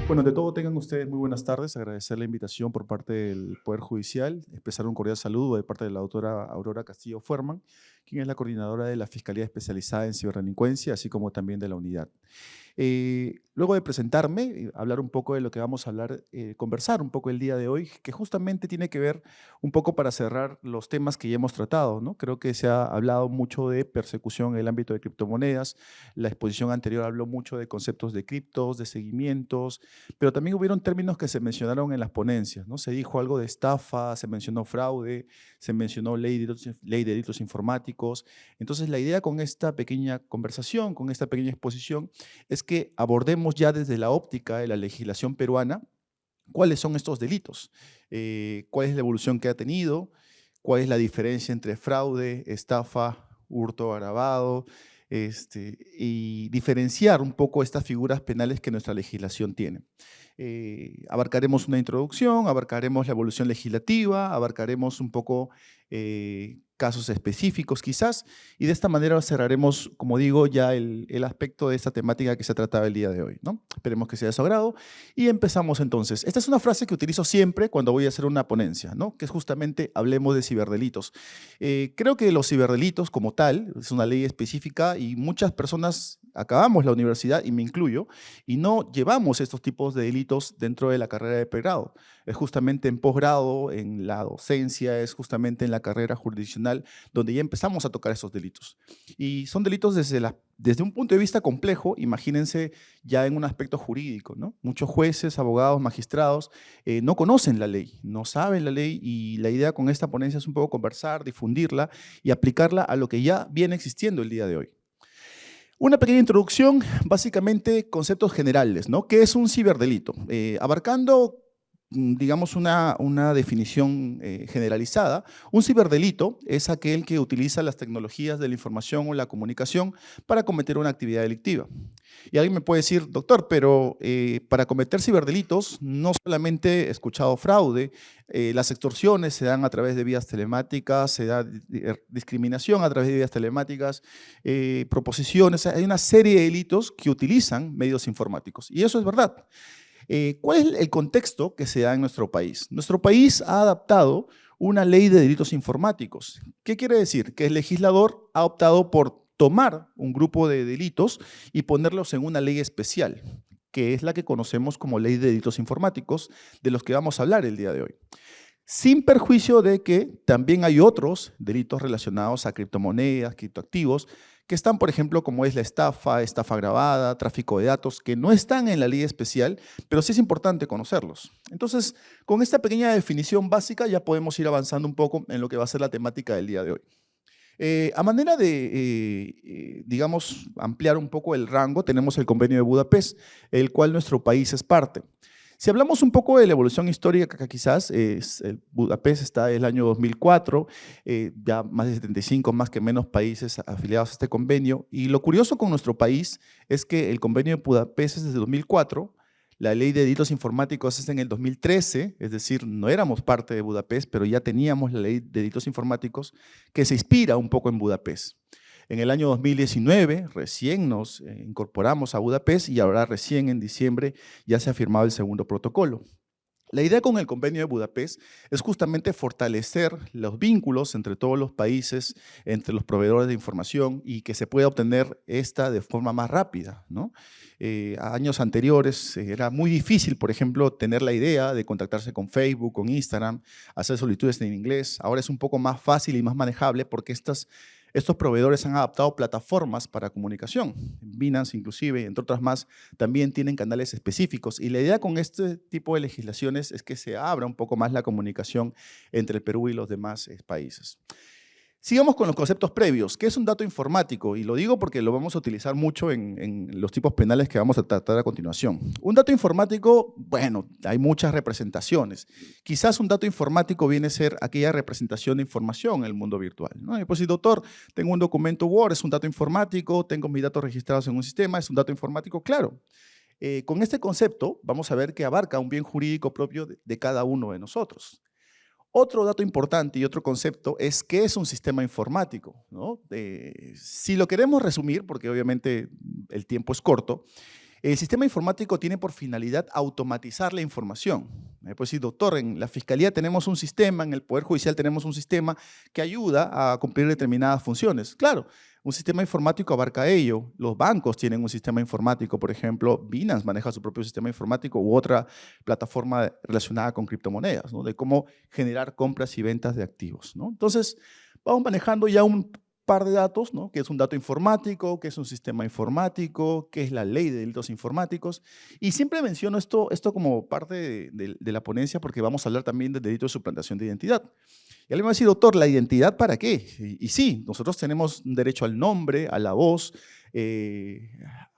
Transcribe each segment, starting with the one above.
Bueno, de todo tengan ustedes muy buenas tardes. Agradecer la invitación por parte del Poder Judicial, expresar un cordial saludo de parte de la doctora Aurora Castillo Fuerman, quien es la coordinadora de la Fiscalía Especializada en Ciberdelincuencia, así como también de la unidad. Luego de presentarme, hablar un poco de lo que vamos a hablar, conversar un poco el día de hoy, que justamente tiene que ver un poco para cerrar los temas que ya hemos tratado, ¿no? Creo que se ha hablado mucho de persecución en el ámbito de criptomonedas, la exposición anterior habló mucho de conceptos de criptos, de seguimientos, pero también hubieron términos que se mencionaron en las ponencias, ¿no? Se dijo algo de estafa, se mencionó fraude, se mencionó ley de delitos informáticos. Entonces, la idea con esta pequeña conversación, con esta pequeña exposición, es que abordemos ya desde la óptica de la legislación peruana cuáles son estos delitos, cuál es la evolución que ha tenido, cuál es la diferencia entre fraude, estafa, hurto agravado, y diferenciar un poco estas figuras penales que nuestra legislación tiene. Abarcaremos una introducción, abarcaremos la evolución legislativa, abarcaremos un poco casos específicos quizás, y de esta manera cerraremos, como digo, ya el aspecto de esta temática que se trataba el día de hoy, ¿no? Esperemos que sea de su agrado. Y empezamos entonces. Esta es una frase que utilizo siempre cuando voy a hacer una ponencia, ¿no? Que es justamente hablemos de ciberdelitos. Creo que los ciberdelitos como tal, es una ley específica y muchas personas acabamos la universidad, y me incluyo, y no llevamos estos tipos de delitos dentro de la carrera de pregrado. Es justamente en posgrado, en la docencia, es justamente en la carrera jurisdiccional, donde ya empezamos a tocar esos delitos. Y son delitos desde un punto de vista complejo, imagínense ya en un aspecto jurídico, ¿no? Muchos jueces, abogados, magistrados no conocen la ley, no saben la ley, y la idea con esta ponencia es un poco conversar, difundirla y aplicarla a lo que ya viene existiendo el día de hoy. Una pequeña introducción, básicamente conceptos generales, ¿no? ¿Qué es un ciberdelito? Abarcando, digamos, una definición generalizada, un ciberdelito es aquel que utiliza las tecnologías de la información o la comunicación para cometer una actividad delictiva. Y alguien me puede decir, doctor, pero para cometer ciberdelitos no solamente he escuchado fraude, las extorsiones se dan a través de vías telemáticas, se da discriminación a través de vías telemáticas, proposiciones, hay una serie de delitos que utilizan medios informáticos. Y eso es verdad. ¿Cuál es el contexto que se da en nuestro país? Nuestro país ha adaptado una ley de delitos informáticos. ¿Qué quiere decir? Que el legislador ha optado por tomar un grupo de delitos y ponerlos en una ley especial, que es la que conocemos como Ley de Delitos Informáticos, de los que vamos a hablar el día de hoy. Sin perjuicio de que también hay otros delitos relacionados a criptomonedas, criptoactivos, que están, por ejemplo, como es la estafa, estafa agravada, tráfico de datos, que no están en la ley especial, pero sí es importante conocerlos. Entonces, con esta pequeña definición básica ya podemos ir avanzando un poco en lo que va a ser la temática del día de hoy. A manera de, digamos, ampliar un poco el rango, tenemos el Convenio de Budapest, el cual nuestro país es parte. Si hablamos un poco de la evolución histórica, quizás, Budapest está en el año 2004, ya más de 75, más que menos países afiliados a este convenio, y lo curioso con nuestro país es que el Convenio de Budapest es desde 2004, la ley de delitos informáticos es en el 2013, es decir, no éramos parte de Budapest, pero ya teníamos la ley de delitos informáticos que se inspira un poco en Budapest. En el año 2019 recién nos incorporamos a Budapest, y ahora recién en diciembre ya se ha firmado el segundo protocolo. La idea con el Convenio de Budapest es justamente fortalecer los vínculos entre todos los países, entre los proveedores de información, y que se pueda obtener esta de forma más rápida, ¿no? A años anteriores era muy difícil, por ejemplo, tener la idea de contactarse con Facebook, con Instagram, hacer solicitudes en inglés. Ahora es un poco más fácil y más manejable porque estos proveedores han adaptado plataformas para comunicación. Binance, inclusive, entre otras más, también tienen canales específicos. Y la idea con este tipo de legislaciones es que se abra un poco más la comunicación entre el Perú y los demás países. Sigamos con los conceptos previos. ¿Qué es un dato informático? Y lo digo porque lo vamos a utilizar mucho en los tipos penales que vamos a tratar a continuación. Un dato informático, bueno, hay muchas representaciones. Quizás un dato informático viene a ser aquella representación de información en el mundo virtual, ¿no? Y pues, si doctor, tengo un documento Word, es un dato informático, tengo mis datos registrados en un sistema, es un dato informático, claro. Con este concepto vamos a ver que abarca un bien jurídico propio de cada uno de nosotros. Otro dato importante y otro concepto es qué es un sistema informático, ¿no? Si lo queremos resumir, porque obviamente el tiempo es corto, El sistema informático tiene por finalidad automatizar la información. Me puede decir, doctor, en la Fiscalía tenemos un sistema, en el Poder Judicial tenemos un sistema que ayuda a cumplir determinadas funciones. Claro, un sistema informático abarca ello. Los bancos tienen un sistema informático, por ejemplo, Binance maneja su propio sistema informático u otra plataforma relacionada con criptomonedas, ¿no? De cómo generar compras y ventas de activos, ¿no? Entonces, vamos manejando ya un par de datos, ¿no? ¿Qué es un dato informático? ¿Qué es un sistema informático? ¿Qué es la ley de delitos informáticos? Y siempre menciono esto como parte de la ponencia porque vamos a hablar también del delito de suplantación de identidad. Y alguien me va a decir, doctor, ¿la identidad para qué? Y sí, nosotros tenemos un derecho al nombre, a la voz,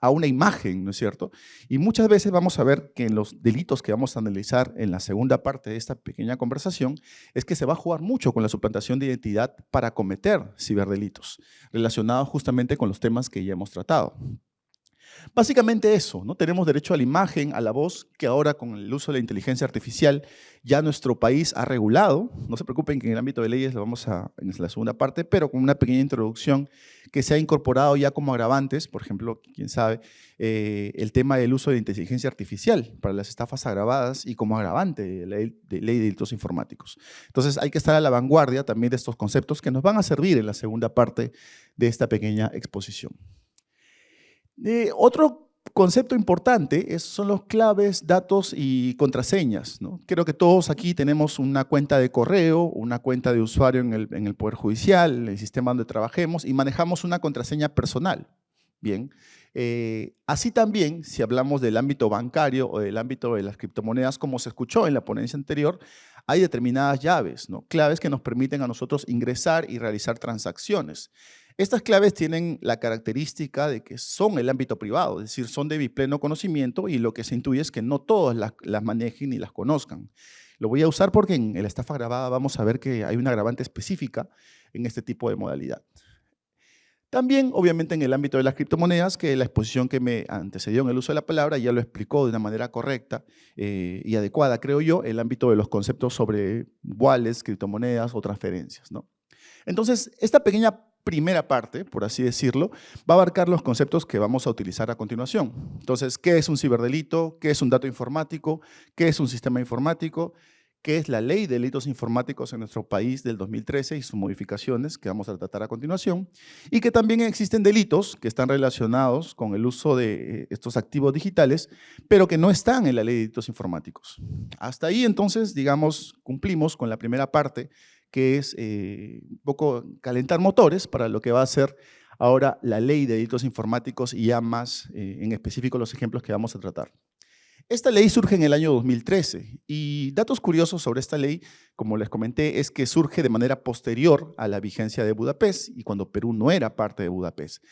a una imagen, ¿no es cierto? Y muchas veces vamos a ver que en los delitos que vamos a analizar en la segunda parte de esta pequeña conversación es que se va a jugar mucho con la suplantación de identidad para cometer ciberdelitos relacionados justamente con los temas que ya hemos tratado. Básicamente eso, ¿no? Tenemos derecho a la imagen, a la voz, que ahora con el uso de la inteligencia artificial ya nuestro país ha regulado. No se preocupen que en el ámbito de leyes lo vamos a en la segunda parte, pero con una pequeña introducción que se ha incorporado ya como agravantes, por ejemplo, quién sabe, el tema del uso de inteligencia artificial para las estafas agravadas y como agravante de ley de delitos informáticos. Entonces hay que estar a la vanguardia también de estos conceptos que nos van a servir en la segunda parte de esta pequeña exposición. Otro concepto importante son los claves, datos y contraseñas, ¿no? Creo que todos aquí tenemos una cuenta de correo, una cuenta de usuario en el Poder Judicial, en el sistema donde trabajemos y manejamos una contraseña personal. Bien, así también, si hablamos del ámbito bancario o del ámbito de las criptomonedas, como se escuchó en la ponencia anterior, hay determinadas llaves, ¿no? Claves que nos permiten a nosotros ingresar y realizar transacciones. Estas claves tienen la característica de que son el ámbito privado, es decir, son de mi pleno conocimiento y lo que se intuye es que no todos las manejen ni las conozcan. Lo voy a usar porque en la estafa agravada vamos a ver que hay una agravante específica en este tipo de modalidad. También, obviamente, en el ámbito de las criptomonedas, que la exposición que me antecedió en el uso de la palabra ya lo explicó de una manera correcta y adecuada, creo yo, el ámbito de los conceptos sobre wallets, criptomonedas o transferencias, ¿no? Entonces, esta pequeña primera parte, por así decirlo, va a abarcar los conceptos que vamos a utilizar a continuación. Entonces, ¿qué es un ciberdelito? ¿Qué es un dato informático? ¿Qué es un sistema informático? ¿Qué es la ley de delitos informáticos en nuestro país del 2013 y sus modificaciones que vamos a tratar a continuación? Y que también existen delitos que están relacionados con el uso de estos activos digitales, pero que no están en la ley de delitos informáticos. Hasta ahí, entonces, digamos, cumplimos con la primera parte, que es un poco calentar motores para lo que va a ser ahora la ley de delitos informáticos y ya más en específico los ejemplos que vamos a tratar. Esta ley surge en el año 2013 y datos curiosos sobre esta ley, como les comenté, es que surge de manera posterior a la vigencia de Budapest y cuando Perú no era parte de Budapest.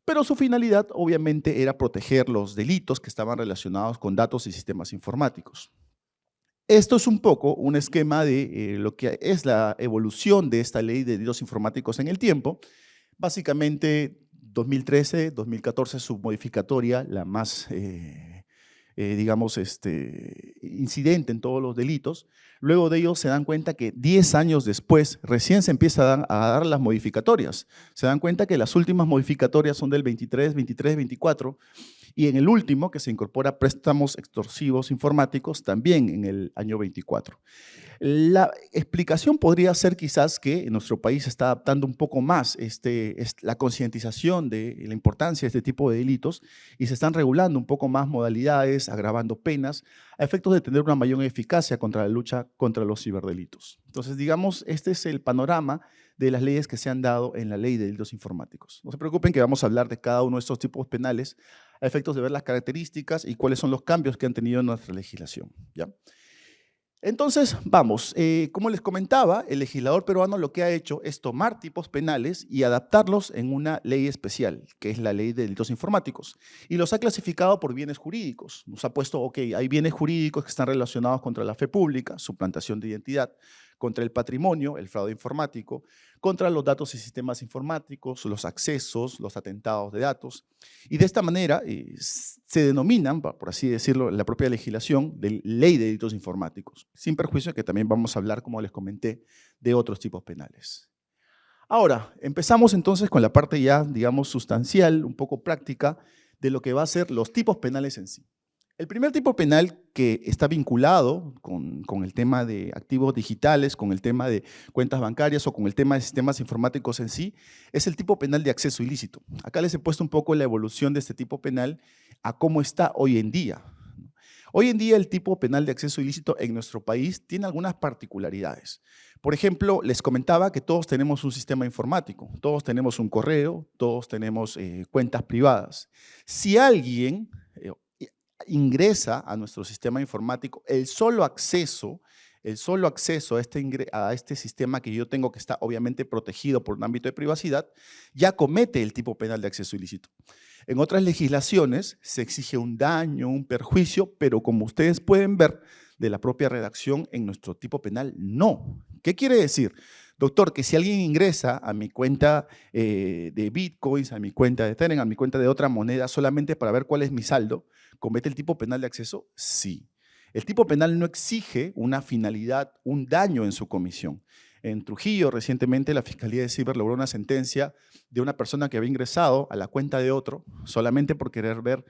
Pero su finalidad obviamente era proteger los delitos que estaban relacionados con datos y sistemas informáticos. Esto es un poco un esquema de lo que es la evolución de esta ley de delitos informáticos en el tiempo. Básicamente, 2013, 2014 su modificatoria, la más, digamos, incidente en todos los delitos. Luego de ello se dan cuenta que 10 años después recién se empiezan a dar las modificatorias. Se dan cuenta que las últimas modificatorias son del 23, 23, 24 y en el último, que se incorpora préstamos extorsivos informáticos, también en el año 24. La explicación podría ser quizás que en nuestro país se está adaptando un poco más la concientización de la importancia de este tipo de delitos y se están regulando un poco más modalidades, agravando penas, a efectos de tener una mayor eficacia contra la lucha contra los ciberdelitos. Entonces, digamos, este es el panorama de las leyes que se han dado en la ley de delitos informáticos. No se preocupen que vamos a hablar de cada uno de estos tipos penales a efectos de ver las características y cuáles son los cambios que han tenido en nuestra legislación, ¿ya? Entonces, vamos, como les comentaba, el legislador peruano lo que ha hecho es tomar tipos penales y adaptarlos en una ley especial, que es la ley de delitos informáticos, y los ha clasificado por bienes jurídicos. Nos ha puesto, ok, hay bienes jurídicos que están relacionados contra la fe pública, suplantación de identidad, contra el patrimonio, el fraude informático, contra los datos y sistemas informáticos, los accesos, los atentados de datos. Y de esta manera se denominan, por así decirlo, en la propia legislación de ley de delitos informáticos, sin perjuicio que también vamos a hablar, como les comenté, de otros tipos penales. Ahora, empezamos entonces con la parte ya, digamos, sustancial, un poco práctica, de lo que va a ser los tipos penales en sí. El primer tipo penal que está vinculado con el tema de activos digitales, con el tema de cuentas bancarias o con el tema de sistemas informáticos en sí, es el tipo penal de acceso ilícito. Acá les he puesto un poco la evolución de este tipo penal a cómo está hoy en día. Hoy en día el tipo penal de acceso ilícito en nuestro país tiene algunas particularidades. Por ejemplo, les comentaba que todos tenemos un sistema informático, todos tenemos un correo, todos tenemos cuentas privadas. Si alguien ingresa a nuestro sistema informático, el solo acceso a este sistema que yo tengo, que está obviamente protegido por un ámbito de privacidad, ya comete el tipo penal de acceso ilícito. En otras legislaciones se exige un daño, un perjuicio, pero como ustedes pueden ver de la propia redacción, en nuestro tipo penal no. ¿Qué quiere decir? Doctor, que si alguien ingresa a mi cuenta de Bitcoins, a mi cuenta de Ethereum, a mi cuenta de otra moneda, solamente para ver cuál es mi saldo, ¿comete el tipo penal de acceso? Sí. El tipo penal no exige una finalidad, un daño en su comisión. En Trujillo, recientemente, la Fiscalía de Ciber logró una sentencia de una persona que había ingresado a la cuenta de otro solamente por querer ver,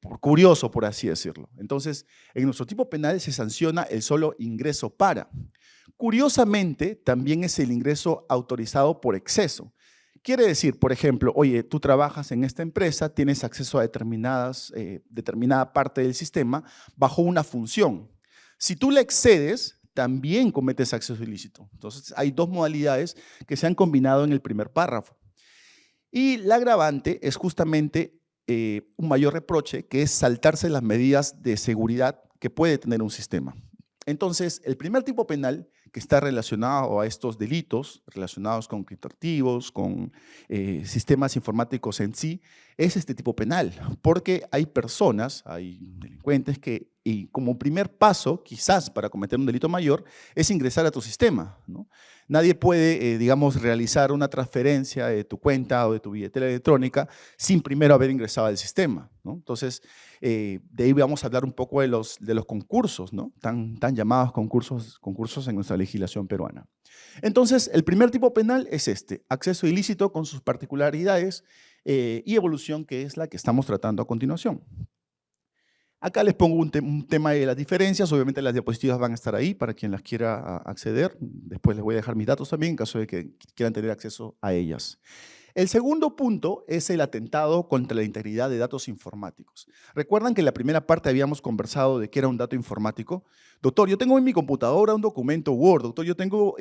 por curioso, por así decirlo. Entonces, en nuestro tipo penal se sanciona el solo ingreso para. Curiosamente, también es el ingreso autorizado por exceso. Quiere decir, por ejemplo, oye, tú trabajas en esta empresa, tienes acceso a determinada parte del sistema bajo una función. Si tú la excedes, también cometes acceso ilícito. Entonces, hay dos modalidades que se han combinado en el primer párrafo. Y la agravante es justamente un mayor reproche, que es saltarse las medidas de seguridad que puede tener un sistema. Entonces, el primer tipo penal que está relacionado a estos delitos, relacionados con criptoactivos, con sistemas informáticos en sí, es este tipo penal, porque hay personas, hay delincuentes que, y como primer paso, quizás para cometer un delito mayor, es ingresar a tu sistema, ¿no? Nadie puede, digamos, realizar una transferencia de tu cuenta o de tu billetera electrónica sin primero haber ingresado al sistema, ¿no? Entonces, de ahí vamos a hablar un poco de los concursos, ¿no? Tan llamados concursos en nuestra legislación peruana. Entonces, el primer tipo penal es este, acceso ilícito con sus particularidades y evolución, que es la que estamos tratando a continuación. Acá les pongo un tema de las diferencias, obviamente las diapositivas van a estar ahí para quien las quiera acceder, después les voy a dejar mis datos también en caso de que quieran tener acceso a ellas. El segundo punto es el atentado contra la integridad de datos informáticos. ¿Recuerdan que en la primera parte habíamos conversado de qué era un dato informático? Doctor, yo tengo en mi computadora un documento Word, doctor, yo tengo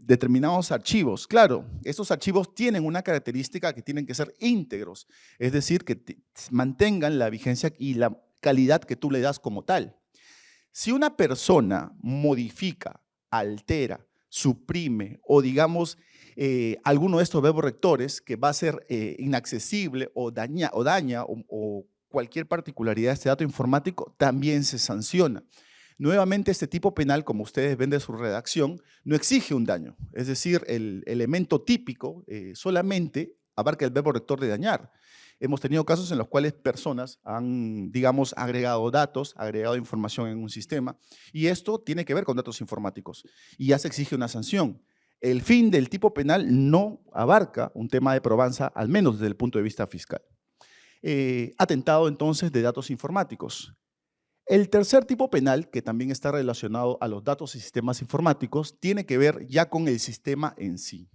determinados archivos. Claro, estos archivos tienen una característica que tienen que ser íntegros, es decir, que mantengan la vigencia y la calidad que tú le das como tal. Si una persona modifica, altera, suprime o digamos alguno de estos verbos rectores que va a ser inaccesible o daña o cualquier particularidad de este dato informático, también se sanciona. Nuevamente, este tipo penal, como ustedes ven de su redacción, no exige un daño. Es decir, el elemento típico solamente abarca el verbo rector de dañar. Hemos tenido casos en los cuales personas han, digamos, agregado datos, agregado información en un sistema, y esto tiene que ver con datos informáticos, y ya se exige una sanción. El fin del tipo penal no abarca un tema de probanza, al menos desde el punto de vista fiscal. Atentado, entonces, de datos informáticos. El tercer tipo penal, que también está relacionado a los datos y sistemas informáticos, tiene que ver ya con el sistema en sí.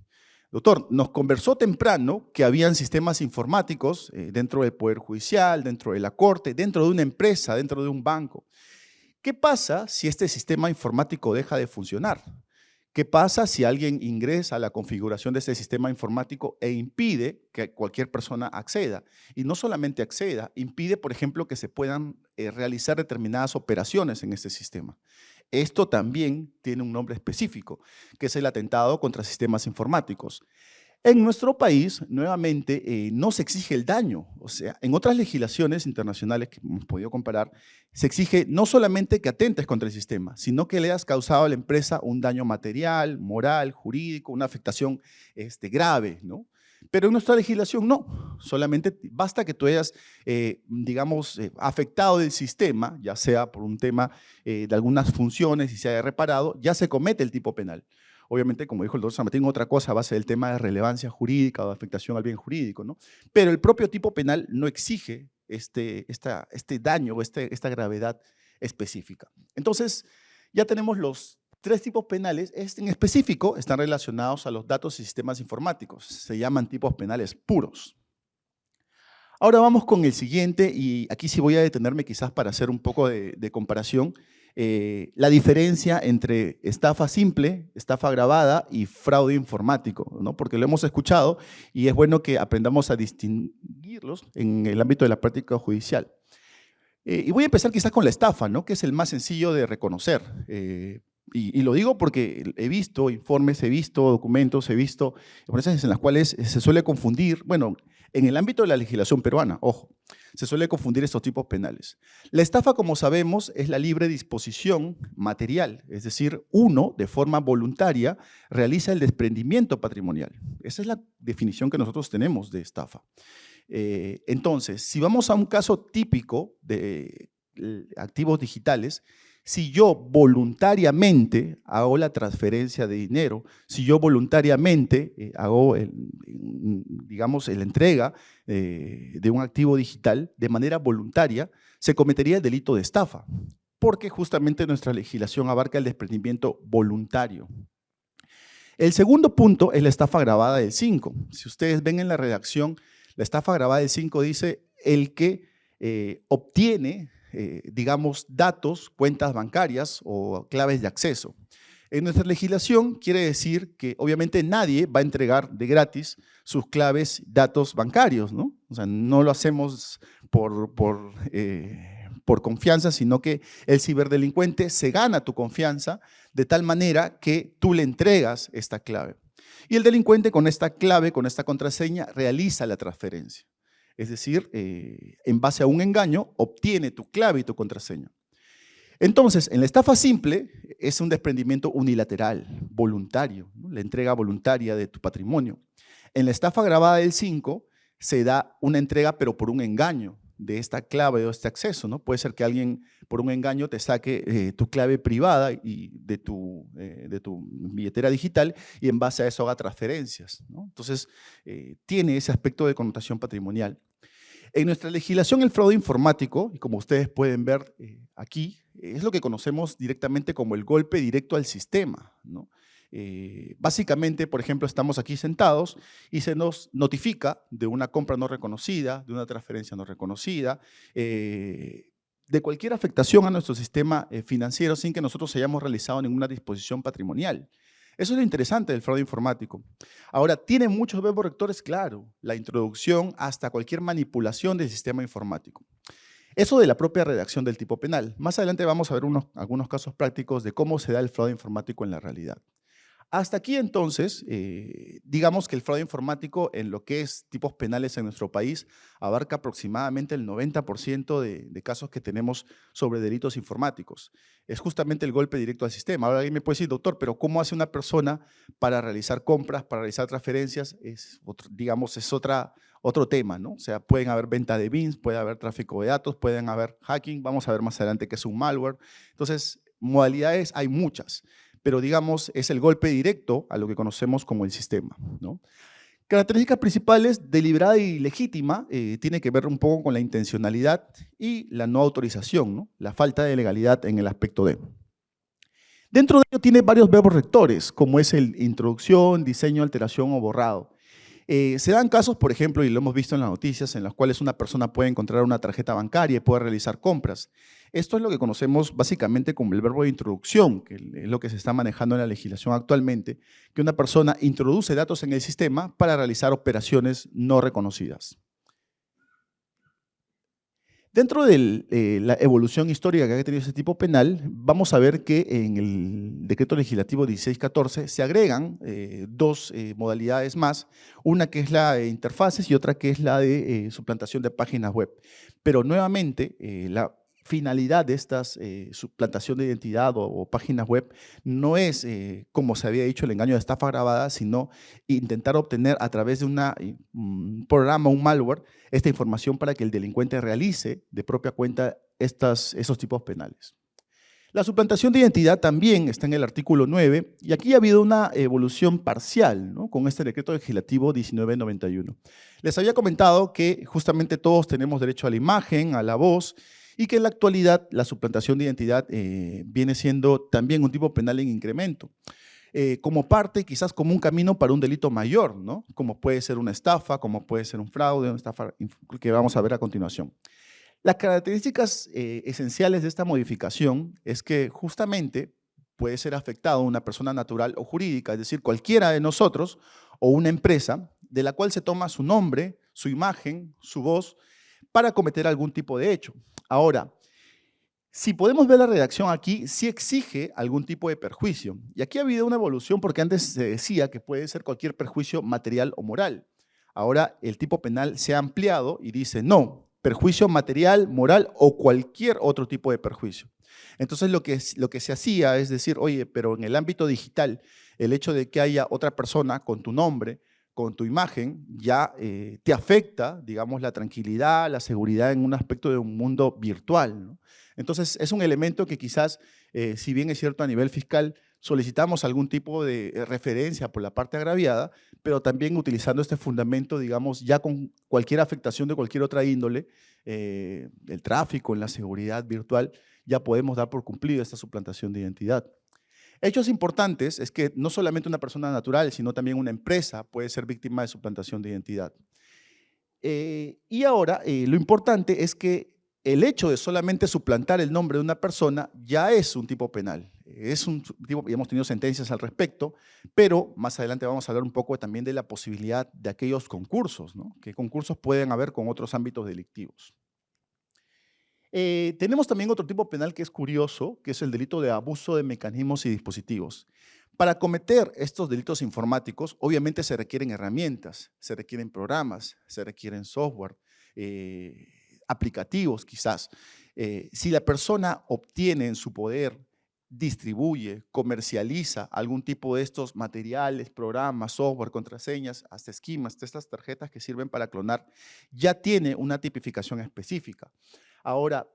Doctor, nos conversó temprano que habían sistemas informáticos dentro del Poder Judicial, dentro de la Corte, dentro de una empresa, dentro de un banco. ¿Qué pasa si este sistema informático deja de funcionar? ¿Qué pasa si alguien ingresa a la configuración de ese sistema informático e impide que cualquier persona acceda? Y no solamente acceda, impide, por ejemplo, que se puedan realizar determinadas operaciones en este sistema. Esto también tiene un nombre específico, que es el atentado contra sistemas informáticos. En nuestro país, nuevamente, no se exige el daño. O sea, en otras legislaciones internacionales que hemos podido comparar, se exige no solamente que atentes contra el sistema, sino que le hayas causado a la empresa un daño material, moral, jurídico, una afectación grave, ¿no? Pero en nuestra legislación no, solamente basta que tú hayas, digamos, afectado el sistema, ya sea por un tema de algunas funciones y se haya reparado, ya se comete el tipo penal. Obviamente, como dijo el doctor San Martín, otra cosa va a ser el tema de relevancia jurídica o de afectación al bien jurídico, ¿no? Pero el propio tipo penal no exige este daño o esta gravedad específica. Entonces, ya tenemos los tres tipos penales. En específico están relacionados a los datos y sistemas informáticos. Se llaman tipos penales puros. Ahora vamos con el siguiente, y aquí sí voy a detenerme quizás para hacer un poco de comparación. La diferencia entre estafa simple, estafa agravada y fraude informático, ¿no? Porque lo hemos escuchado y es bueno que aprendamos a distinguirlos en el ámbito de la práctica judicial. Y voy a empezar quizás con la estafa, ¿no? Que es el más sencillo de reconocer. Y lo digo porque he visto informes, he visto documentos, he visto empresas en las cuales se suele confundir, bueno, en el ámbito de la legislación peruana, ojo, se suele confundir estos tipos penales. La estafa, como sabemos, es la libre disposición material, es decir, uno, de forma voluntaria, realiza el desprendimiento patrimonial. Esa es la definición que nosotros tenemos de estafa. Entonces, si vamos a un caso típico de activos digitales, si yo voluntariamente hago la transferencia de dinero, si yo voluntariamente hago, digamos, la entrega de un activo digital de manera voluntaria, se cometería el delito de estafa, porque justamente nuestra legislación abarca el desprendimiento voluntario. El segundo punto es la estafa agravada del 5. Si ustedes ven en la redacción, la estafa agravada del 5 dice el que obtiene, digamos, datos, cuentas bancarias o claves de acceso. En nuestra legislación quiere decir que obviamente nadie va a entregar de gratis sus claves, datos bancarios, ¿no? O sea, no lo hacemos por confianza, sino que el ciberdelincuente se gana tu confianza de tal manera que tú le entregas esta clave. Y el delincuente con esta clave, con esta contraseña, realiza la transferencia. Es decir, en base a un engaño, obtiene tu clave y tu contraseña. Entonces, en la estafa simple es un desprendimiento unilateral, voluntario, ¿no? La entrega voluntaria de tu patrimonio. En la estafa agravada del 5 se da una entrega, pero por un engaño de esta clave o este acceso, ¿no? Puede ser que alguien por un engaño te saque tu clave privada y de tu billetera digital y en base a eso haga transferencias, ¿no? Entonces, tiene ese aspecto de connotación patrimonial. En nuestra legislación, el fraude informático, y como ustedes pueden ver aquí, es lo que conocemos directamente como el golpe directo al sistema, ¿no? Básicamente, por ejemplo, estamos aquí sentados y se nos notifica de una compra no reconocida, de una transferencia no reconocida, de cualquier afectación a nuestro sistema financiero sin que nosotros hayamos realizado ninguna disposición patrimonial. Eso es lo interesante del fraude informático. Ahora, ¿tiene muchos verbos rectores? Claro, la introducción hasta cualquier manipulación del sistema informático. Eso de la propia redacción del tipo penal. Más adelante vamos a ver algunos casos prácticos de cómo se da el fraude informático en la realidad. Hasta aquí entonces, digamos que el fraude informático en lo que es tipos penales en nuestro país abarca aproximadamente el 90% de casos que tenemos sobre delitos informáticos. Es justamente el golpe directo al sistema. Ahora alguien me puede decir, doctor, pero ¿cómo hace una persona para realizar compras, para realizar transferencias? Digamos, es otro tema, ¿no? O sea, pueden haber venta de bins, puede haber tráfico de datos, pueden haber hacking, vamos a ver más adelante qué es un malware. Entonces, modalidades hay muchas, pero digamos es el golpe directo a lo que conocemos como el sistema, ¿no? Características principales: deliberada y legítima, tiene que ver un poco con la intencionalidad y la no autorización, ¿no? La falta de legalidad en el aspecto de. Dentro de ello tiene varios verbos rectores, como es el introducción, diseño, alteración o borrado. Se dan casos, por ejemplo, y lo hemos visto en las noticias, en las cuales una persona puede encontrar una tarjeta bancaria y puede realizar compras. Esto es lo que conocemos básicamente como el verbo de introducción, que es lo que se está manejando en la legislación actualmente, que una persona introduce datos en el sistema para realizar operaciones no reconocidas. Dentro de la evolución histórica que ha tenido ese tipo penal, vamos a ver que en el decreto legislativo 1614 se agregan dos modalidades más, una que es la de interfaces y otra que es la de suplantación de páginas web. Pero nuevamente, la finalidad de estas suplantación de identidad o páginas web no es, como se había dicho, el engaño de estafa agravada, sino intentar obtener a través de un programa, un malware, esta información para que el delincuente realice de propia cuenta esos tipos penales. La suplantación de identidad también está en el artículo 9, y aquí ha habido una evolución parcial, ¿no?, con este decreto legislativo 1991. Les había comentado que justamente todos tenemos derecho a la imagen, a la voz, y que en la actualidad la suplantación de identidad viene siendo también un tipo penal en incremento, como parte, quizás como un camino para un delito mayor, ¿no?, como puede ser una estafa, como puede ser un fraude, una estafa que vamos a ver a continuación. Las características esenciales de esta modificación es que justamente puede ser afectado una persona natural o jurídica, es decir, cualquiera de nosotros, o una empresa de la cual se toma su nombre, su imagen, su voz, para cometer algún tipo de hecho. Ahora, si podemos ver la redacción aquí, sí exige algún tipo de perjuicio. Y aquí ha habido una evolución porque antes se decía que puede ser cualquier perjuicio material o moral. Ahora el tipo penal se ha ampliado y dice no, perjuicio material, moral o cualquier otro tipo de perjuicio. Entonces lo que se hacía es decir, oye, pero en el ámbito digital, el hecho de que haya otra persona con tu nombre, con tu imagen, ya te afecta, digamos, la tranquilidad, la seguridad en un aspecto de un mundo virtual, ¿no? Entonces, es un elemento que quizás, si bien es cierto a nivel fiscal, solicitamos algún tipo de referencia por la parte agraviada, pero también utilizando este fundamento, digamos, ya con cualquier afectación de cualquier otra índole, el tráfico, en la seguridad virtual, ya podemos dar por cumplida esta suplantación de identidad. Hechos importantes es que no solamente una persona natural, sino también una empresa puede ser víctima de suplantación de identidad. Y ahora, lo importante es que el hecho de solamente suplantar el nombre de una persona ya es un tipo penal. Es un tipo, y hemos tenido sentencias al respecto, pero más adelante vamos a hablar un poco también de la posibilidad de aquellos concursos, ¿no? ¿Qué concursos pueden haber con otros ámbitos delictivos? Tenemos también otro tipo penal que es curioso, que es el delito de abuso de mecanismos y dispositivos. Para cometer estos delitos informáticos, obviamente se requieren herramientas, se requieren programas, se requieren software, eh, aplicativos quizás. Si la persona obtiene en su poder, distribuye, comercializa algún tipo de estos materiales, programas, software, contraseñas, hasta esquemas, de estas tarjetas que sirven para clonar, ya tiene una tipificación específica. Ahora,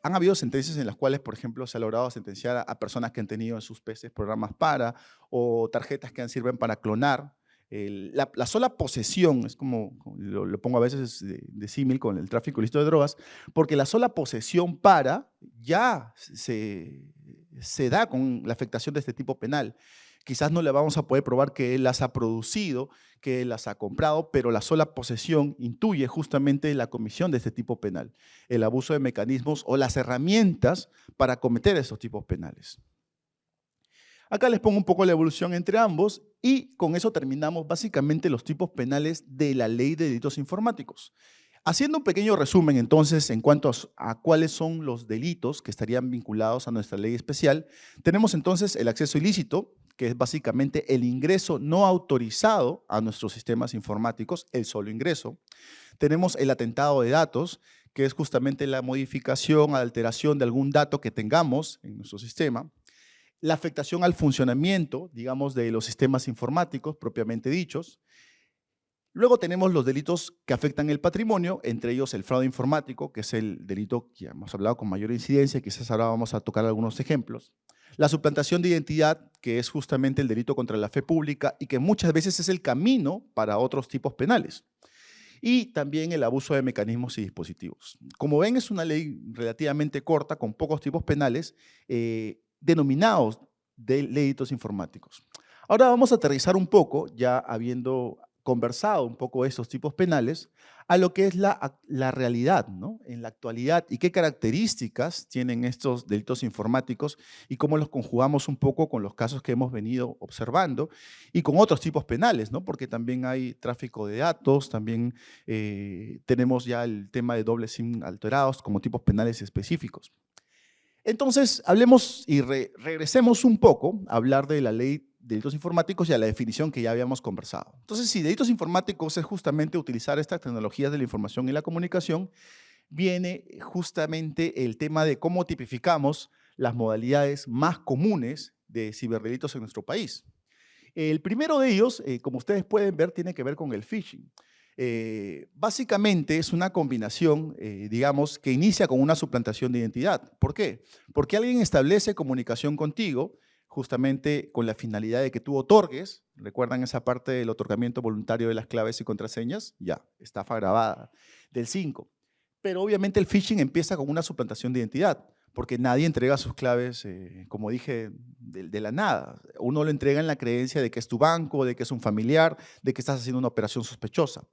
han habido sentencias en las cuales, por ejemplo, se ha logrado sentenciar a personas que han tenido en sus PCs programas para, o tarjetas que sirven para clonar. La sola posesión, es como lo pongo a veces de símil con el tráfico ilícito de drogas, porque la sola posesión para ya se da con la afectación de este tipo penal. Quizás no le vamos a poder probar que él las ha producido, que él las ha comprado, pero la sola posesión intuye justamente la comisión de este tipo penal, el abuso de mecanismos o las herramientas para cometer esos tipos penales. Acá les pongo un poco la evolución entre ambos y con eso terminamos básicamente los tipos penales de la Ley de Delitos Informáticos. Haciendo un pequeño resumen entonces en cuanto a cuáles son los delitos que estarían vinculados a nuestra ley especial, tenemos entonces el acceso ilícito, que es básicamente el ingreso no autorizado a nuestros sistemas informáticos, el solo ingreso. Tenemos el atentado de datos, que es justamente la modificación, alteración de algún dato que tengamos en nuestro sistema. La afectación al funcionamiento, digamos, de los sistemas informáticos propiamente dichos. Luego tenemos los delitos que afectan el patrimonio, entre ellos el fraude informático, que es el delito que hemos hablado con mayor incidencia, quizás ahora vamos a tocar algunos ejemplos. La suplantación de identidad, que es justamente el delito contra la fe pública y que muchas veces es el camino para otros tipos penales. Y también el abuso de mecanismos y dispositivos. Como ven, es una ley relativamente corta, con pocos tipos penales, denominados de delitos informáticos. Ahora vamos a aterrizar un poco, ya habiendo conversado un poco de estos tipos penales, a lo que es la realidad, ¿no? En la actualidad, y qué características tienen estos delitos informáticos y cómo los conjugamos un poco con los casos que hemos venido observando y con otros tipos penales, ¿no? Porque también hay tráfico de datos, también tenemos ya el tema de doble SIM alterados como tipos penales específicos. Entonces, hablemos y regresemos un poco a hablar de la ley de delitos informáticos y a la definición que ya habíamos conversado. Entonces, si delitos informáticos es justamente utilizar estas tecnologías de la información y la comunicación, viene justamente el tema de cómo tipificamos las modalidades más comunes de ciberdelitos en nuestro país. El primero de ellos, como ustedes pueden ver, tiene que ver con el phishing. Básicamente es una combinación, digamos, que inicia con una suplantación de identidad. ¿Por qué? Porque alguien establece comunicación contigo justamente con la finalidad de que tú otorgues, ¿recuerdan esa parte del otorgamiento voluntario de las claves y contraseñas? Ya, estafa grabada, del 5. Pero obviamente el phishing empieza con una suplantación de identidad, porque nadie entrega sus claves, como dije, de la nada. Uno lo entrega en la creencia de que es tu banco, de que es un familiar, de que estás haciendo una operación sospechosa.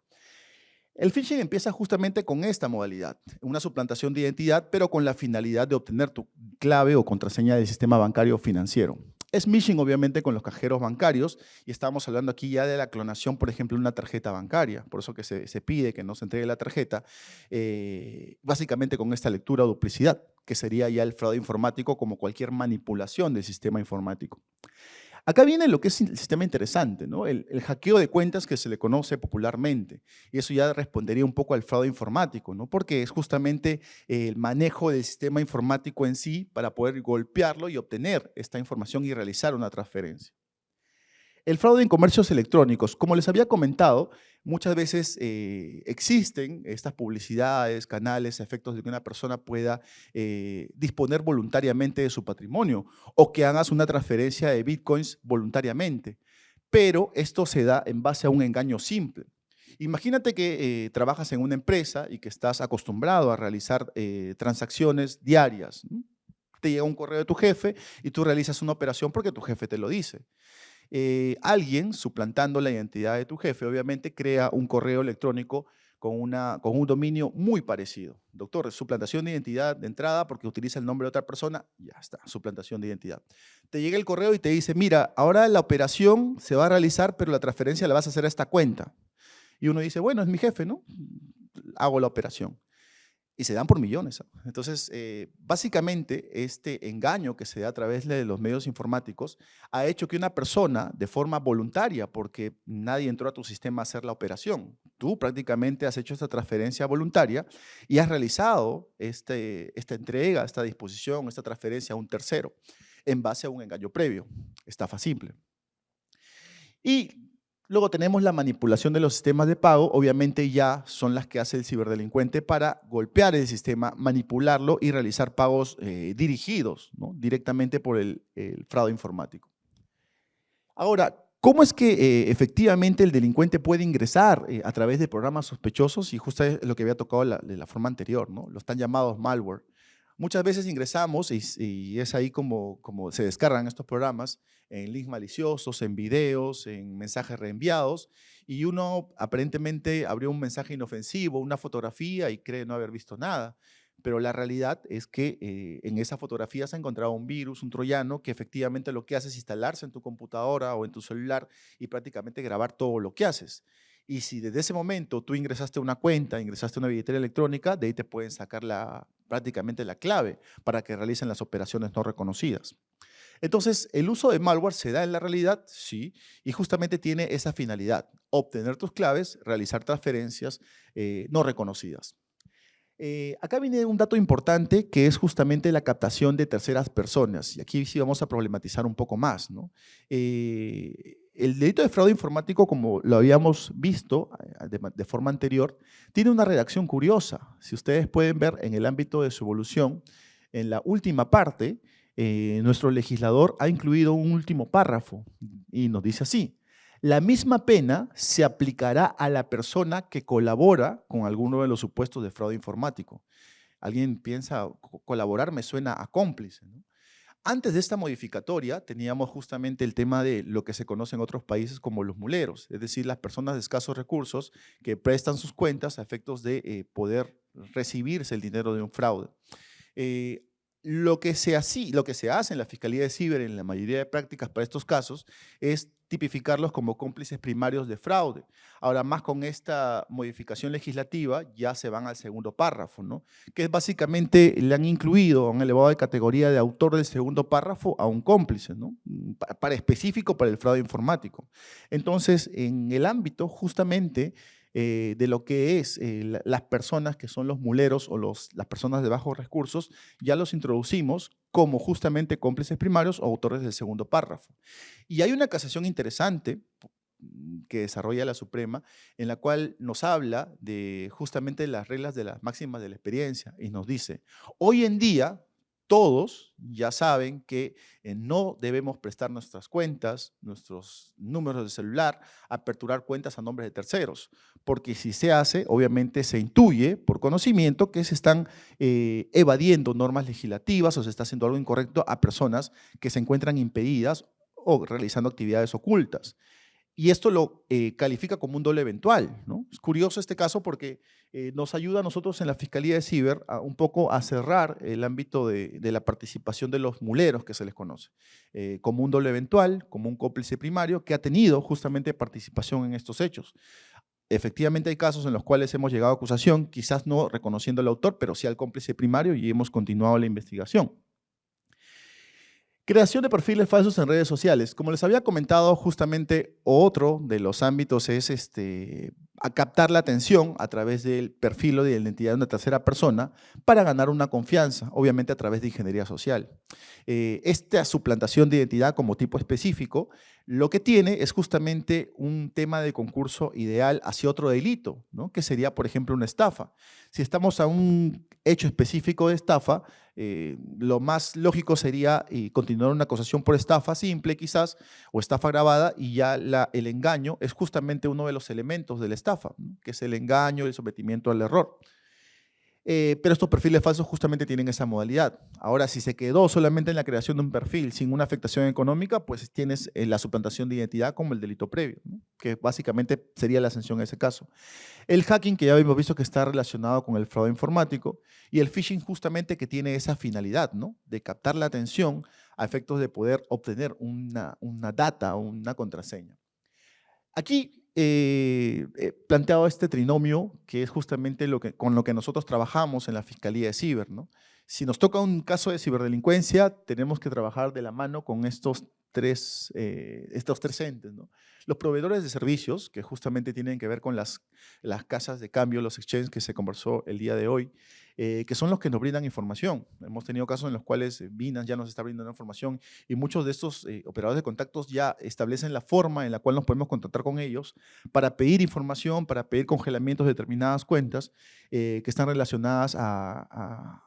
El phishing empieza justamente con esta modalidad, una suplantación de identidad, pero con la finalidad de obtener tu clave o contraseña del sistema bancario o financiero. Es phishing, obviamente, con los cajeros bancarios, y estamos hablando aquí ya de la clonación, por ejemplo, de una tarjeta bancaria. Por eso que se pide que no se entregue la tarjeta, básicamente con esta lectura o duplicidad, que sería ya el fraude informático como cualquier manipulación del sistema informático. Acá viene lo que es el sistema interesante, ¿no? El hackeo de cuentas que se le conoce popularmente. Y eso ya respondería un poco al fraude informático, ¿no? Porque es justamente el manejo del sistema informático en sí para poder golpearlo y obtener esta información y realizar una transferencia. El fraude en comercios electrónicos, como les había comentado, muchas veces existen estas publicidades, canales, efectos de que una persona pueda disponer voluntariamente de su patrimonio o que hagas una transferencia de bitcoins voluntariamente. Pero esto se da en base a un engaño simple. Imagínate que trabajas en una empresa y que estás acostumbrado a realizar transacciones diarias, ¿no? Te llega un correo de tu jefe y tú realizas una operación porque tu jefe te lo dice. Alguien, suplantando la identidad de tu jefe, obviamente crea un correo electrónico con un dominio muy parecido. Doctor, suplantación de identidad de entrada porque utiliza el nombre de otra persona, ya está, suplantación de identidad. Te llega el correo y te dice, mira, ahora la operación se va a realizar, pero la transferencia la vas a hacer a esta cuenta. Y uno dice, bueno, es mi jefe, ¿no? Hago la operación. Y se dan por millones. Entonces, básicamente, este engaño que se da a través de los medios informáticos ha hecho que una persona, de forma voluntaria, porque nadie entró a tu sistema a hacer la operación, tú prácticamente has hecho esta transferencia voluntaria y has realizado esta entrega, esta disposición, esta transferencia a un tercero, en base a un engaño previo, estafa simple. Y luego tenemos la manipulación de los sistemas de pago, obviamente ya son las que hace el ciberdelincuente para golpear el sistema, manipularlo y realizar pagos dirigidos, ¿no? Directamente por el fraude informático. Ahora, ¿cómo es que efectivamente el delincuente puede ingresar a través de programas sospechosos? Y justo es lo que había tocado de la forma anterior, ¿no? Los tan llamados malware. Muchas veces ingresamos y es ahí como se descargan estos programas en links maliciosos, en videos, en mensajes reenviados, y uno aparentemente abrió un mensaje inofensivo, una fotografía y cree no haber visto nada. Pero la realidad es que en esa fotografía se ha encontrado un virus, un troyano, que efectivamente lo que hace es instalarse en tu computadora o en tu celular y prácticamente grabar todo lo que haces. Y si desde ese momento tú ingresaste a una cuenta, ingresaste a una billetera electrónica, de ahí te pueden sacar prácticamente la clave para que realicen las operaciones no reconocidas. Entonces, el uso de malware se da en la realidad, sí, y justamente tiene esa finalidad, obtener tus claves, realizar transferencias no reconocidas. Acá viene un dato importante que es justamente la captación de terceras personas. Y aquí sí vamos a problematizar un poco más, ¿no? El delito de fraude informático, como lo habíamos visto de forma anterior, tiene una redacción curiosa. Si ustedes pueden ver en el ámbito de su evolución, en la última parte, nuestro legislador ha incluido un último párrafo y nos dice así: la misma pena se aplicará a la persona que colabora con alguno de los supuestos de fraude informático. Alguien piensa, colaborar me suena a cómplice, ¿no? Antes de esta modificatoria teníamos justamente el tema de lo que se conoce en otros países como los muleros, es decir, las personas de escasos recursos que prestan sus cuentas a efectos de poder recibirse el dinero de un fraude. Eh, lo que se hace en la Fiscalía de Ciber en la mayoría de prácticas para estos casos es tipificarlos como cómplices primarios de fraude. Ahora, más con esta modificación legislativa, ya se van al segundo párrafo, ¿no? Que es básicamente le han incluido, han elevado de categoría de autor del segundo párrafo a un cómplice, ¿no? Para específico para el fraude informático. Entonces, en el ámbito justamente de lo que es las personas que son los muleros o las personas de bajos recursos, ya los introducimos como justamente cómplices primarios o autores del segundo párrafo. Y hay una casación interesante que desarrolla la Suprema, en la cual nos habla de justamente las reglas de las máximas de la experiencia y nos dice, hoy en día todos ya saben que no debemos prestar nuestras cuentas, nuestros números de celular, aperturar cuentas a nombres de terceros, porque si se hace, obviamente se intuye por conocimiento que se están evadiendo normas legislativas o se está haciendo algo incorrecto a personas que se encuentran impedidas o realizando actividades ocultas. Y esto lo califica como un doble eventual, ¿no? Es curioso este caso porque nos ayuda a nosotros en la Fiscalía de Ciber un poco a cerrar el ámbito de la participación de los muleros que se les conoce, como un doble eventual, como un cómplice primario que ha tenido justamente participación en estos hechos. Efectivamente hay casos en los cuales hemos llegado a acusación, quizás no reconociendo al autor, pero sí al cómplice primario y hemos continuado la investigación. Creación de perfiles falsos en redes sociales. Como les había comentado, justamente otro de los ámbitos es a captar la atención a través del perfil o de la identidad de una tercera persona para ganar una confianza, obviamente a través de ingeniería social. Esta suplantación de identidad como tipo específico, lo que tiene es justamente un tema de concurso ideal hacia otro delito, ¿no? Que sería, por ejemplo, una estafa. Si estamos a un hecho específico de estafa, lo más lógico sería continuar una acusación por estafa simple quizás, o estafa agravada, y ya el engaño es justamente uno de los elementos de la estafa, ¿no? Que es el engaño, el sometimiento al error. Pero estos perfiles falsos justamente tienen esa modalidad. Ahora, si se quedó solamente en la creación de un perfil sin una afectación económica, pues tienes la suplantación de identidad como el delito previo, ¿no? Que básicamente sería la sanción en ese caso. El hacking, que ya hemos visto que está relacionado con el fraude informático, y el phishing justamente que tiene esa finalidad, ¿no? De captar la atención a efectos de poder obtener una data o una contraseña. Aquí he planteado este trinomio que es justamente con lo que nosotros trabajamos en la Fiscalía de Ciber, ¿no? Si nos toca un caso de ciberdelincuencia, tenemos que trabajar de la mano con estos tres entes, ¿no? Los proveedores de servicios, que justamente tienen que ver con las casas de cambio, los exchanges que se conversó el día de hoy, que son los que nos brindan información. Hemos tenido casos en los cuales Binance ya nos está brindando información y muchos de estos operadores de contactos ya establecen la forma en la cual nos podemos contactar con ellos para pedir información, para pedir congelamientos de determinadas cuentas que están relacionadas a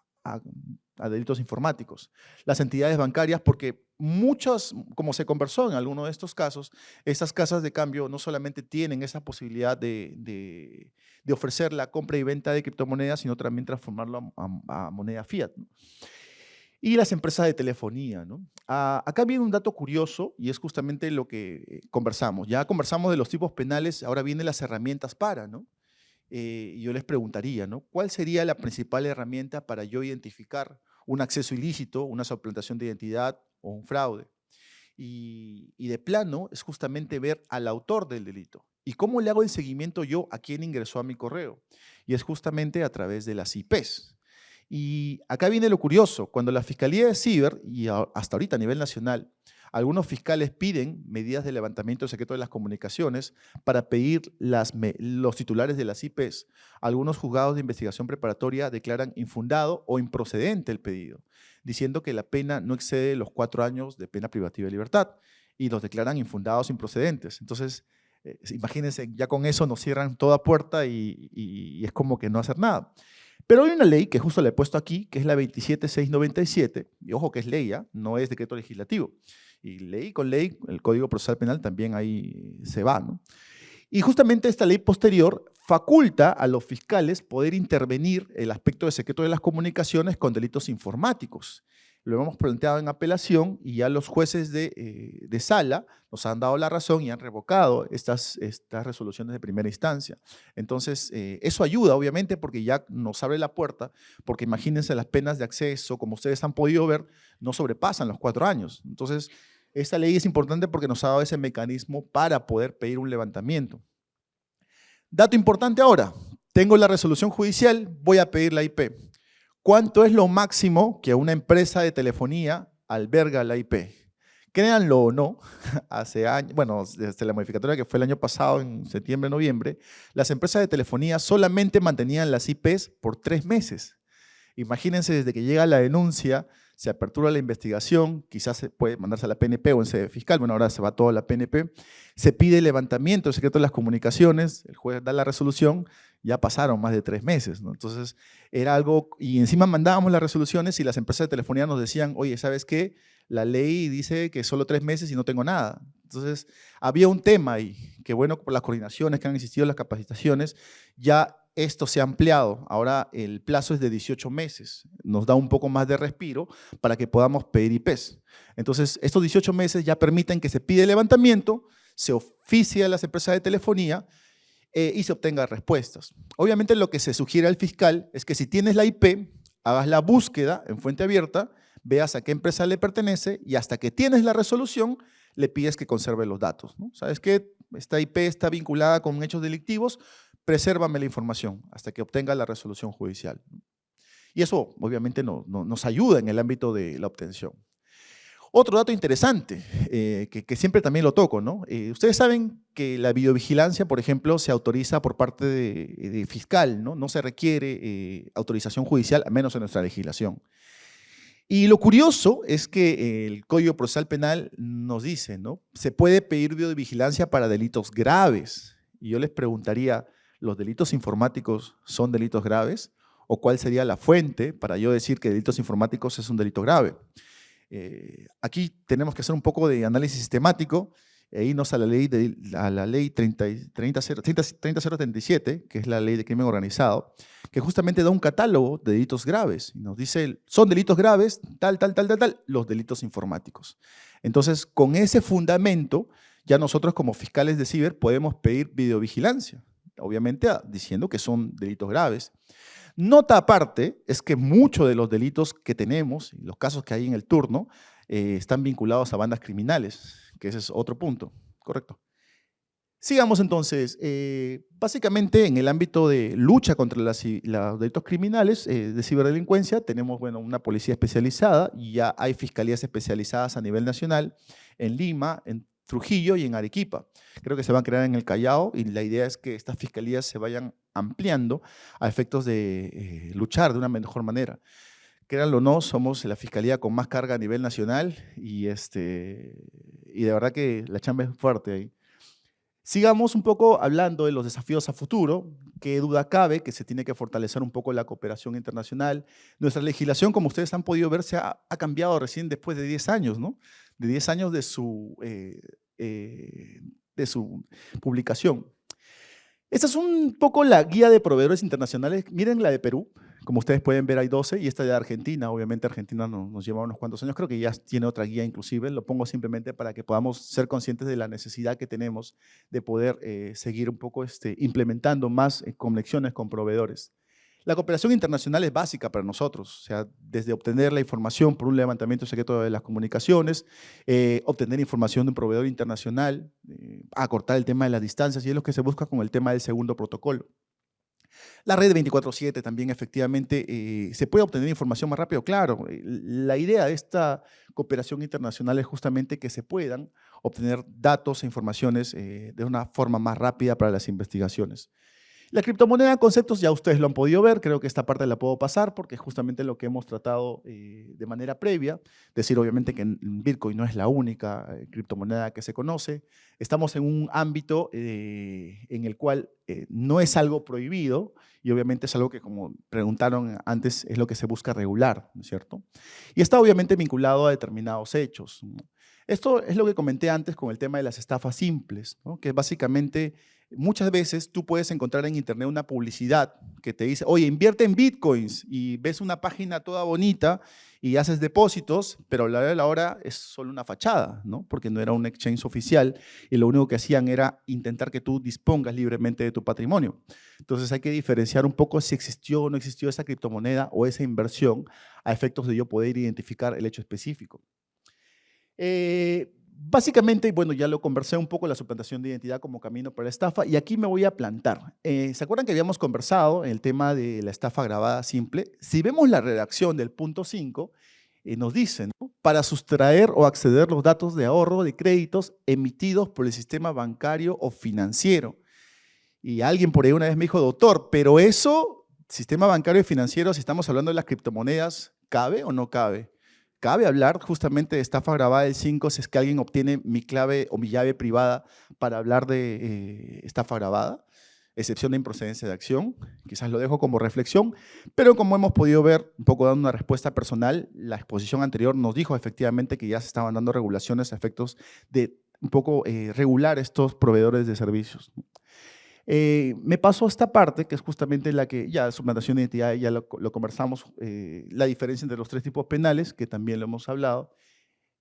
delitos informáticos. Las entidades bancarias, porque muchas, como se conversó en alguno de estos casos, esas casas de cambio no solamente tienen esa posibilidad de ofrecer la compra y venta de criptomonedas, sino también transformarlo a moneda fiat, ¿no? Y las empresas de telefonía, ¿no? Acá viene un dato curioso y es justamente lo que conversamos. Ya conversamos de los tipos penales, ahora vienen las herramientas para, ¿no? Y yo les preguntaría, ¿no? ¿Cuál sería la principal herramienta para yo identificar un acceso ilícito, una suplantación de identidad o un fraude? Y de plano es justamente ver al autor del delito. ¿Y cómo le hago el seguimiento yo a quién ingresó a mi correo? Y es justamente a través de las IPs. Y acá viene lo curioso, cuando la Fiscalía de Ciber, y hasta ahorita a nivel nacional, algunos fiscales piden medidas de levantamiento del secreto de las comunicaciones para pedir los titulares de las IPs. Algunos juzgados de investigación preparatoria declaran infundado o improcedente el pedido, diciendo que la pena no excede los 4 años de pena privativa de libertad y los declaran infundados o improcedentes. Entonces, imagínense, ya con eso nos cierran toda puerta y es como que no hacer nada. Pero hay una ley que justo le he puesto aquí, que es la 27697, y ojo que es ley, ¿ya? No es decreto legislativo. Y ley con ley, el Código Procesal Penal también ahí se va, ¿no? Y justamente esta ley posterior faculta a los fiscales poder intervenir el aspecto de secreto de las comunicaciones con delitos informáticos. Lo hemos planteado en apelación y ya los jueces de sala nos han dado la razón y han revocado estas resoluciones de primera instancia. Entonces, eso ayuda, obviamente, porque ya nos abre la puerta, porque imagínense las penas de acceso, como ustedes han podido ver, no sobrepasan los 4 años. Entonces, esta ley es importante porque nos ha dado ese mecanismo para poder pedir un levantamiento. Dato importante ahora, tengo la resolución judicial, voy a pedir la IP. ¿Cuánto es lo máximo que una empresa de telefonía alberga la IP? Créanlo o no, hace años, bueno, desde la modificatoria que fue el año pasado, en septiembre, noviembre, las empresas de telefonía solamente mantenían las IPs por 3 meses. Imagínense, desde que llega la denuncia, se apertura la investigación, quizás se puede mandarse a la PNP o en sede fiscal, bueno, ahora se va todo a la PNP, se pide el levantamiento del secreto de las comunicaciones, el juez da la resolución, ya pasaron más de 3 meses, ¿no? Entonces, era algo, y encima mandábamos las resoluciones y las empresas de telefonía nos decían, oye, ¿sabes qué? La ley dice que solo 3 meses y no tengo nada. Entonces, había un tema ahí, que bueno, por las coordinaciones que han existido, las capacitaciones, ya esto se ha ampliado. Ahora el plazo es de 18 meses. Nos da un poco más de respiro para que podamos pedir IPs. Entonces, estos 18 meses ya permiten que se pide el levantamiento, se oficie a las empresas de telefonía y se obtengan respuestas. Obviamente, lo que se sugiere al fiscal es que si tienes la IP, hagas la búsqueda en fuente abierta, veas a qué empresa le pertenece y hasta que tienes la resolución, le pides que conserve los datos, ¿no? ¿Sabes qué? Esta IP está vinculada con hechos delictivos, presérvame la información hasta que obtenga la resolución judicial. Y eso obviamente nos ayuda en el ámbito de la obtención. Otro dato interesante, que siempre también lo toco, ¿no? Ustedes saben que la videovigilancia, por ejemplo, se autoriza por parte de fiscal, ¿no? No se requiere autorización judicial, al menos en nuestra legislación. Y lo curioso es que el Código Procesal Penal nos dice, ¿no? Se puede pedir videovigilancia para delitos graves. Y yo les preguntaría, ¿los delitos informáticos son delitos graves? ¿O cuál sería la fuente para yo decir que delitos informáticos es un delito grave? Aquí tenemos que hacer un poco de análisis sistemático e irnos a la ley, a la ley 30037, que es la ley de crimen organizado, que justamente da un catálogo de delitos graves. Y nos dice, son delitos graves, tal, los delitos informáticos. Entonces, con ese fundamento, ya nosotros como fiscales de ciber podemos pedir videovigilancia, obviamente diciendo que son delitos graves. Nota aparte es que muchos de los delitos que tenemos, y los casos que hay en el turno, están vinculados a bandas criminales, que ese es otro punto, ¿correcto? Sigamos entonces, básicamente en el ámbito de lucha contra los delitos criminales de ciberdelincuencia tenemos bueno, una policía especializada y ya hay fiscalías especializadas a nivel nacional en Lima, en Trujillo y en Arequipa. Creo que se van a crear en el Callao y la idea es que estas fiscalías se vayan ampliando a efectos de luchar de una mejor manera. Créanlo o no, somos la fiscalía con más carga a nivel nacional y de verdad que la chamba es fuerte ahí. Sigamos un poco hablando de los desafíos a futuro. Qué duda cabe que se tiene que fortalecer un poco la cooperación internacional. Nuestra legislación, como ustedes han podido ver, ha cambiado recién después de 10 años, ¿no? De 10 años de su publicación. Esta es un poco la guía de proveedores internacionales. Miren la de Perú. Como ustedes pueden ver, hay 12, y esta de Argentina. Obviamente Argentina nos lleva unos cuantos años. Creo que ya tiene otra guía inclusive. Lo pongo simplemente para que podamos ser conscientes de la necesidad que tenemos de poder seguir un poco implementando más conexiones con proveedores. La cooperación internacional es básica para nosotros, o sea, desde obtener la información por un levantamiento secreto de las comunicaciones, obtener información de un proveedor internacional, acortar el tema de las distancias, y es lo que se busca con el tema del segundo protocolo. La red 24/7 también efectivamente se puede obtener información más rápido, claro. La idea de esta cooperación internacional es justamente que se puedan obtener datos e informaciones de una forma más rápida para las investigaciones. La criptomoneda, conceptos, ya ustedes lo han podido ver, creo que esta parte la puedo pasar porque es justamente lo que hemos tratado de manera previa. Decir obviamente que Bitcoin no es la única criptomoneda que se conoce. Estamos en un ámbito en el cual no es algo prohibido y obviamente es algo que, como preguntaron antes, es lo que se busca regular, ¿no es cierto? Y está obviamente vinculado a determinados hechos, ¿no? Esto es lo que comenté antes con el tema de las estafas simples, ¿no? Que básicamente muchas veces tú puedes encontrar en internet una publicidad que te dice, oye, invierte en bitcoins, y ves una página toda bonita y haces depósitos, pero a la hora de la hora es solo una fachada, ¿no? Porque no era un exchange oficial y lo único que hacían era intentar que tú dispongas libremente de tu patrimonio. Entonces hay que diferenciar un poco si existió o no existió esa criptomoneda o esa inversión a efectos de yo poder identificar el hecho específico. Básicamente, bueno, ya lo conversé un poco, la suplantación de identidad como camino para la estafa, y aquí me voy a plantar. ¿Se acuerdan que habíamos conversado en el tema de la estafa agravada simple? Si vemos la redacción del punto 5, nos dicen, ¿no? Para sustraer o acceder los datos de ahorro de créditos emitidos por el sistema bancario o financiero. Y alguien por ahí una vez me dijo, doctor, pero eso, sistema bancario y financiero, si estamos hablando de las criptomonedas, ¿cabe o no cabe? cabe hablar justamente de estafa agravada del 5 si es que alguien obtiene mi clave o mi llave privada para hablar de estafa agravada, excepción de improcedencia de acción. Quizás lo dejo como reflexión, pero como hemos podido ver, un poco dando una respuesta personal, la exposición anterior nos dijo efectivamente que ya se estaban dando regulaciones a efectos de un poco regular estos proveedores de servicios. Me paso a esta parte, que es justamente la que ya suplantación de identidad, ya lo conversamos, la diferencia entre los tres tipos penales, que también lo hemos hablado.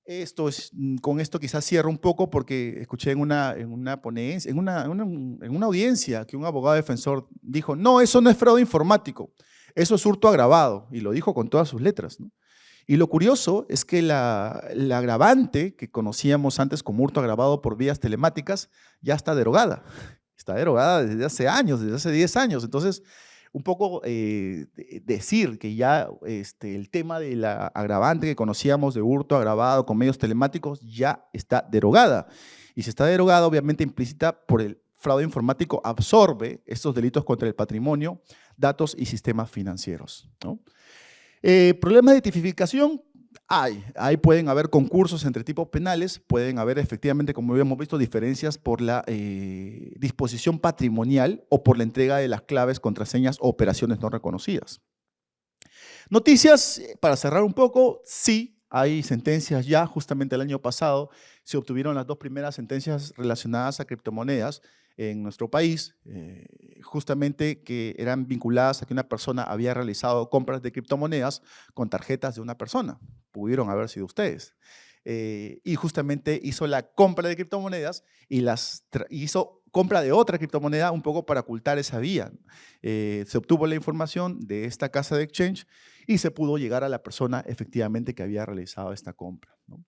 Esto es, con esto quizás cierro un poco porque escuché en una ponencia, en una audiencia que un abogado defensor dijo, no, eso no es fraude informático, eso es hurto agravado, y lo dijo con todas sus letras, ¿no? Y lo curioso es que la agravante que conocíamos antes como hurto agravado por vías telemáticas ya está derogada. Está derogada desde hace años, desde hace 10 años. Entonces, un poco decir que ya el tema de la agravante que conocíamos de hurto agravado con medios telemáticos ya está derogada. Y si está derogada, obviamente implícita por el fraude informático, absorbe estos delitos contra el patrimonio, datos y sistemas financieros, ¿no? Problemas de tipificación, ahí pueden haber concursos entre tipos penales, pueden haber efectivamente, como habíamos visto, diferencias por la disposición patrimonial o por la entrega de las claves, contraseñas o operaciones no reconocidas. Noticias, para cerrar un poco, sí, hay sentencias ya, justamente el año pasado se obtuvieron las 2 primeras sentencias relacionadas a criptomonedas en nuestro país, justamente que eran vinculadas a que una persona había realizado compras de criptomonedas con tarjetas de una persona, pudieron haber sido ustedes. Y justamente hizo la compra de criptomonedas y hizo compra de otra criptomoneda un poco para ocultar esa vía. Se obtuvo la información de esta casa de exchange y se pudo llegar a la persona efectivamente que había realizado esta compra, ¿no?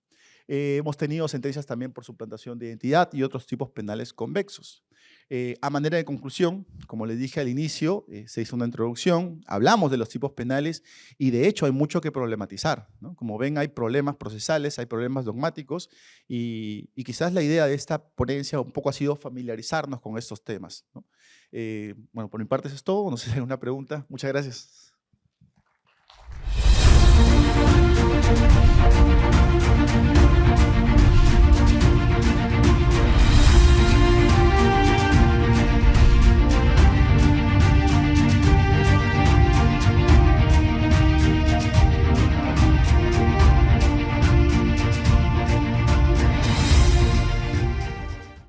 Hemos tenido sentencias también por suplantación de identidad y otros tipos penales convexos. A manera de conclusión, como les dije al inicio, se hizo una introducción, hablamos de los tipos penales y de hecho hay mucho que problematizar, ¿no? Como ven, hay problemas procesales, hay problemas dogmáticos y quizás la idea de esta ponencia un poco ha sido familiarizarnos con estos temas, ¿no? Bueno, por mi parte eso es todo, no sé si hay alguna pregunta. Muchas gracias.